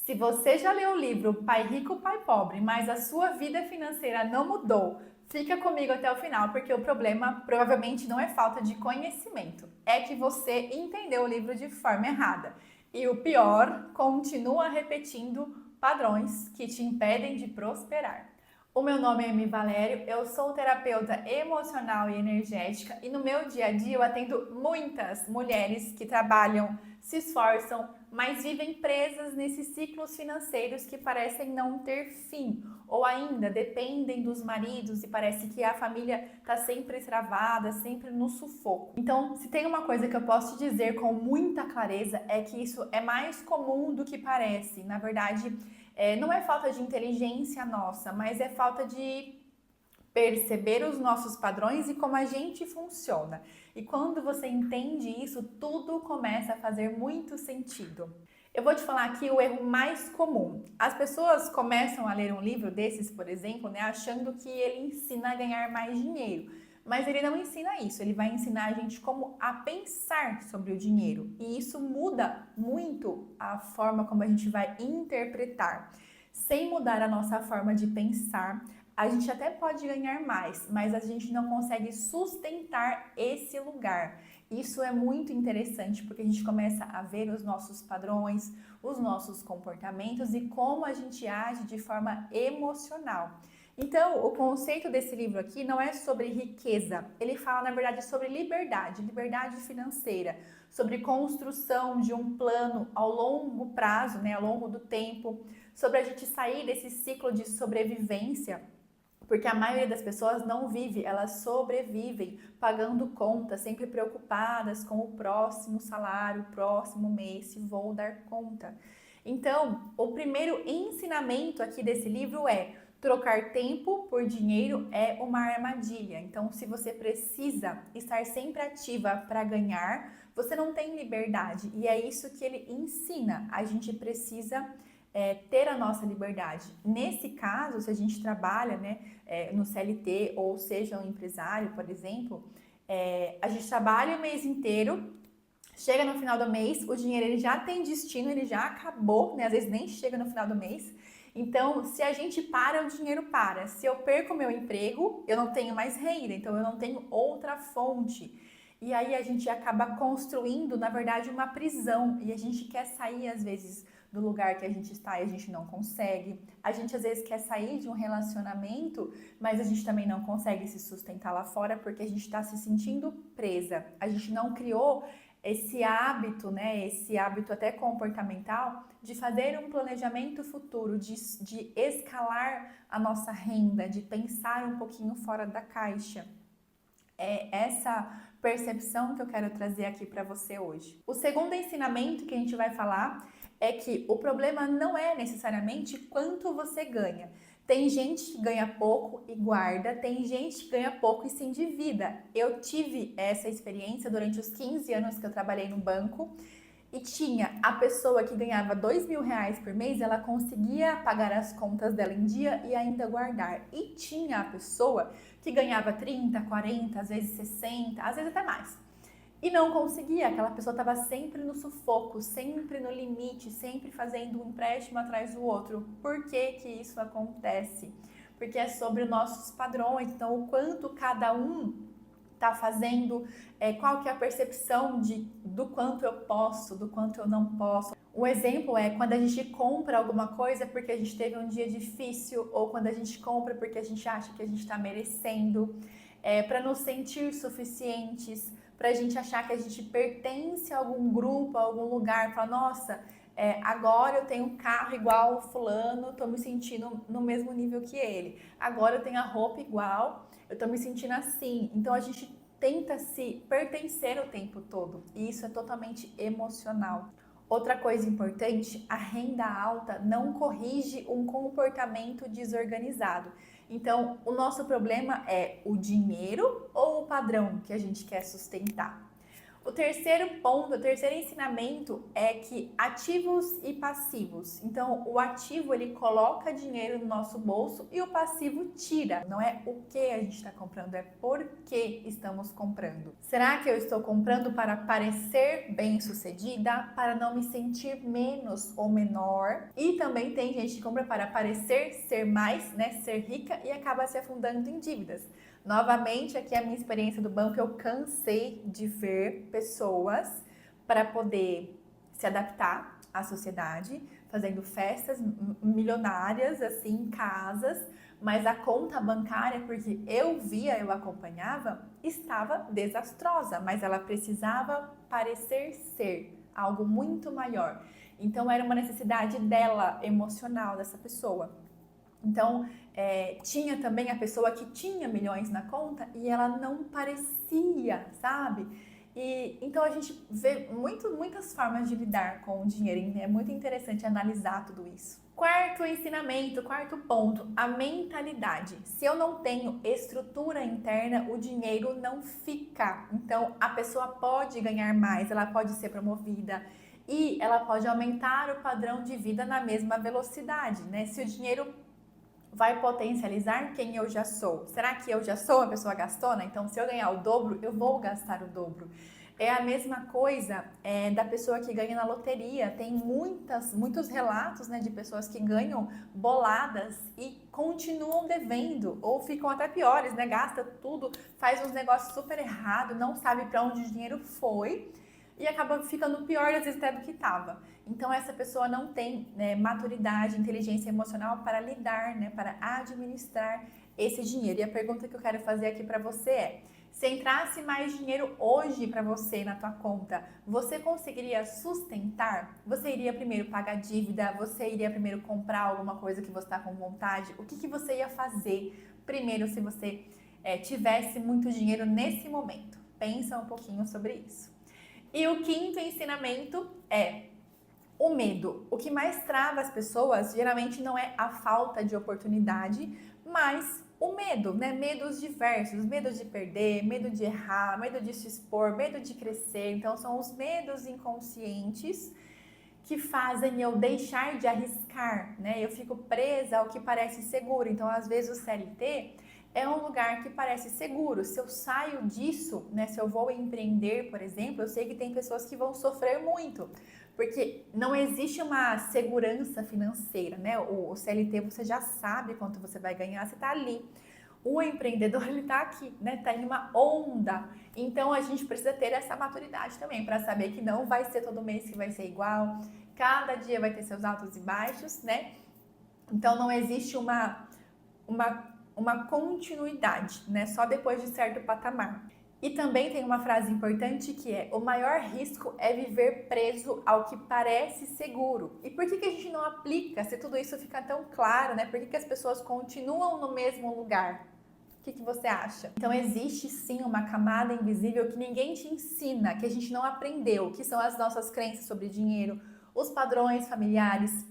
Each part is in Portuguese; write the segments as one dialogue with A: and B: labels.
A: Se você já leu o livro Pai Rico, Pai Pobre, mas a sua vida financeira não mudou, fica comigo até o final, porque o problema provavelmente não é falta de conhecimento, é que você entendeu o livro de forma errada. E o pior, continua repetindo padrões que te impedem de prosperar. O meu nome é Amy Valério, eu sou terapeuta emocional e energética e no meu dia a dia eu atendo muitas mulheres que trabalham, se esforçam, mas vivem presas nesses ciclos financeiros que parecem não ter fim, ou ainda dependem dos maridos e parece que a família está sempre travada, sempre no sufoco. Então, se tem uma coisa que eu posso te dizer com muita clareza é que isso é mais comum do que parece. Na verdade, não é falta de inteligência nossa, mas é falta de perceber os nossos padrões e como a gente funciona. E quando você entende isso, tudo começa a fazer muito sentido. Eu vou te falar aqui o erro mais comum. As pessoas começam a ler um livro desses, por exemplo, né, achando que ele ensina a ganhar mais dinheiro. Mas ele não ensina isso, ele vai ensinar a gente como a pensar sobre o dinheiro. E isso muda muito a forma como a gente vai interpretar. Sem mudar a nossa forma de pensar, a gente até pode ganhar mais, mas a gente não consegue sustentar esse lugar. Isso é muito interessante porque a gente começa a ver os nossos padrões, os nossos comportamentos e como a gente age de forma emocional. Então, o conceito desse livro aqui não é sobre riqueza, ele fala, na verdade, sobre liberdade, liberdade financeira, sobre construção de um plano ao longo prazo, né, ao longo do tempo, sobre a gente sair desse ciclo de sobrevivência, porque a maioria das pessoas não vive, elas sobrevivem pagando contas, sempre preocupadas com o próximo salário, o próximo mês, se vou dar conta. Então, o primeiro ensinamento aqui desse livro é: trocar tempo por dinheiro é uma armadilha. Então, se você precisa estar sempre ativa para ganhar, você não tem liberdade. E é isso que ele ensina. A gente precisa ter a nossa liberdade. Nesse caso, se a gente trabalha, né, no CLT ou seja um empresário, por exemplo, a gente trabalha o mês inteiro, chega no final do mês, o dinheiro ele já tem destino, ele já acabou, né, às vezes nem chega no final do mês. Então, se a gente para, o dinheiro para. Se eu perco meu emprego, eu não tenho mais renda, então eu não tenho outra fonte. E aí a gente acaba construindo, na verdade, uma prisão. E a gente quer sair, às vezes, do lugar que a gente está e a gente não consegue. A gente, às vezes, quer sair de um relacionamento, mas a gente também não consegue se sustentar lá fora porque a gente está se sentindo presa. A gente não criou esse hábito, né, esse hábito até comportamental de fazer um planejamento futuro, de escalar a nossa renda, de pensar um pouquinho fora da caixa. É essa percepção que eu quero trazer aqui para você hoje. O segundo ensinamento que a gente vai falar é que o problema não é necessariamente quanto você ganha. Tem gente que ganha pouco e guarda, tem gente que ganha pouco e se endivida. Eu tive essa experiência durante os 15 anos que eu trabalhei no banco e tinha a pessoa que ganhava R$ 2.000 por mês, ela conseguia pagar as contas dela em dia e ainda guardar. E tinha a pessoa que ganhava 30, 40, às vezes 60, às vezes até mais. E não conseguia, aquela pessoa estava sempre no sufoco, sempre no limite, sempre fazendo um empréstimo atrás do outro. Por que que isso acontece? Porque é sobre os nossos padrões, então o quanto cada um está fazendo, qual que é a percepção do quanto eu posso, do quanto eu não posso. Um exemplo é quando a gente compra alguma coisa porque a gente teve um dia difícil ou quando a gente compra porque a gente acha que a gente está merecendo, para nos sentir suficientes, para a gente achar que a gente pertence a algum grupo, a algum lugar, falar, nossa, agora eu tenho um carro igual o fulano, estou me sentindo no mesmo nível que ele. Agora eu tenho a roupa igual, eu estou me sentindo assim. Então a gente tenta se pertencer o tempo todo e isso é totalmente emocional. Outra coisa importante, a renda alta não corrige um comportamento desorganizado. Então, o nosso problema é o dinheiro ou o padrão que a gente quer sustentar? O terceiro ponto, o terceiro ensinamento é que ativos e passivos. Então, o ativo ele coloca dinheiro no nosso bolso e o passivo tira. Não é o que a gente está comprando, é por que estamos comprando. Será que eu estou comprando para parecer bem-sucedida, para não me sentir menos ou menor? E também tem gente que compra para parecer ser mais, né, ser rica e acaba se afundando em dívidas. Novamente, aqui é a minha experiência do banco, eu cansei de ver pessoas para poder se adaptar à sociedade, fazendo festas milionárias, assim, em casas, mas a conta bancária, porque eu via, eu acompanhava, estava desastrosa, mas ela precisava parecer ser algo muito maior. Então, era uma necessidade dela, emocional, dessa pessoa. Então, tinha também a pessoa que tinha milhões na conta e ela não parecia, sabe? E então a gente vê muitas formas de lidar com o dinheiro. É muito interessante analisar tudo isso. Quarto ensinamento, quarto ponto, a mentalidade. Se eu não tenho estrutura interna, o dinheiro não fica. Então, a pessoa pode ganhar mais, ela pode ser promovida e ela pode aumentar o padrão de vida na mesma velocidade, né? Se o dinheiro vai potencializar quem eu já sou. Será que eu já sou uma pessoa gastona? Então, se eu ganhar o dobro, eu vou gastar o dobro. É a mesma coisa da pessoa que ganha na loteria. Tem muitos relatos, né, de pessoas que ganham boladas e continuam devendo, ou ficam até piores, né? Gasta tudo, faz uns negócios super errados, não sabe para onde o dinheiro foi e acaba ficando pior às vezes até do que estava. Então essa pessoa não tem, né, maturidade, inteligência emocional para lidar, né, para administrar esse dinheiro. E a pergunta que eu quero fazer aqui para você é: se entrasse mais dinheiro hoje para você na tua conta, você conseguiria sustentar? Você iria primeiro pagar dívida? Você iria primeiro comprar alguma coisa que você está com vontade? O que você ia fazer primeiro se você tivesse muito dinheiro nesse momento? Pensa um pouquinho sobre isso. E o quinto ensinamento é o medo. O que mais trava as pessoas geralmente não é a falta de oportunidade, mas o medo, né? Medos diversos, medo de perder, medo de errar, medo de se expor, medo de crescer. Então são os medos inconscientes que fazem eu deixar de arriscar, né? Eu fico presa ao que parece seguro. Então, às vezes o CLT é um lugar que parece seguro. Se eu saio disso, né? Se eu vou empreender, por exemplo, eu sei que tem pessoas que vão sofrer muito, porque não existe uma segurança financeira, né? O CLT você já sabe quanto você vai ganhar, você tá ali. O empreendedor, ele tá aqui, né? Tá em uma onda. Então, a gente precisa ter essa maturidade também para saber que não vai ser todo mês que vai ser igual. Cada dia vai ter seus altos e baixos, né? Então, não existe uma continuidade, né? Só depois de certo patamar. E também tem uma frase importante que é: o maior risco é viver preso ao que parece seguro. E por que a gente não aplica, se tudo isso fica tão claro, né? Por que as pessoas continuam no mesmo lugar? O que você acha? Então existe sim uma camada invisível que ninguém te ensina, que a gente não aprendeu, que são as nossas crenças sobre dinheiro, os padrões familiares,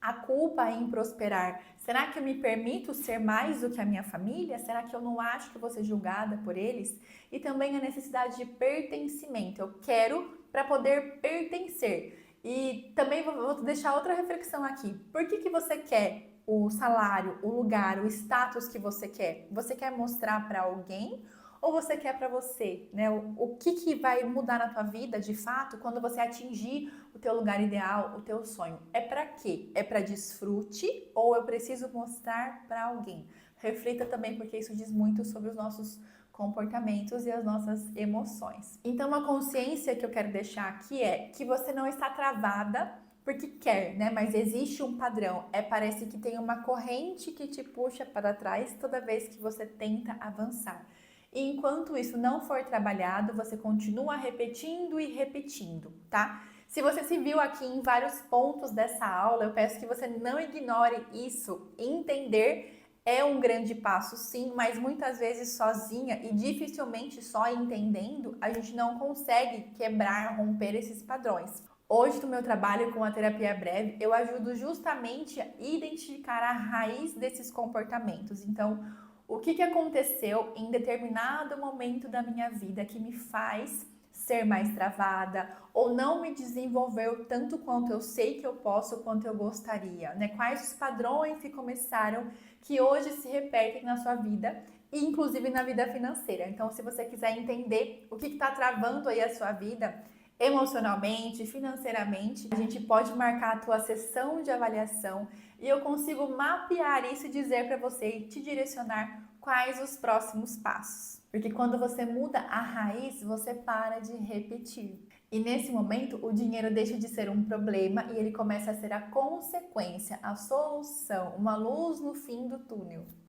A: a culpa em prosperar. Será que eu me permito ser mais do que a minha família? Será que eu não acho que vou ser julgada por eles? E também a necessidade de pertencimento. Eu quero para poder pertencer. E também vou deixar outra reflexão aqui. Por que você quer o salário, o lugar, o status que você quer? Você quer mostrar para alguém ou você quer para você, né? O que vai mudar na tua vida, de fato, quando você atingir o teu lugar ideal, o teu sonho? É para quê? É para desfrute ou eu preciso mostrar para alguém? Reflita também, porque isso diz muito sobre os nossos comportamentos e as nossas emoções. Então, uma consciência que eu quero deixar aqui é que você não está travada porque quer, né? Mas existe um padrão. Parece que tem uma corrente que te puxa para trás toda vez que você tenta avançar. E enquanto isso não for trabalhado, você continua repetindo e repetindo, tá? Se você se viu aqui em vários pontos dessa aula, eu peço que você não ignore isso. Entender é um grande passo, sim, mas muitas vezes sozinha e dificilmente só entendendo, a gente não consegue quebrar, romper esses padrões. Hoje, no meu trabalho com a terapia breve, eu ajudo justamente a identificar a raiz desses comportamentos. Então, o que aconteceu em determinado momento da minha vida que me faz ser mais travada ou não me desenvolveu tanto quanto eu sei que eu posso, quanto eu gostaria, né? Quais os padrões que começaram que hoje se repetem na sua vida e inclusive na vida financeira. Então, se você quiser entender o que está travando aí a sua vida, emocionalmente, financeiramente, a gente pode marcar a tua sessão de avaliação e eu consigo mapear isso e dizer para você e te direcionar quais os próximos passos. Porque quando você muda a raiz, você para de repetir. E nesse momento, o dinheiro deixa de ser um problema e ele começa a ser a consequência, a solução, uma luz no fim do túnel.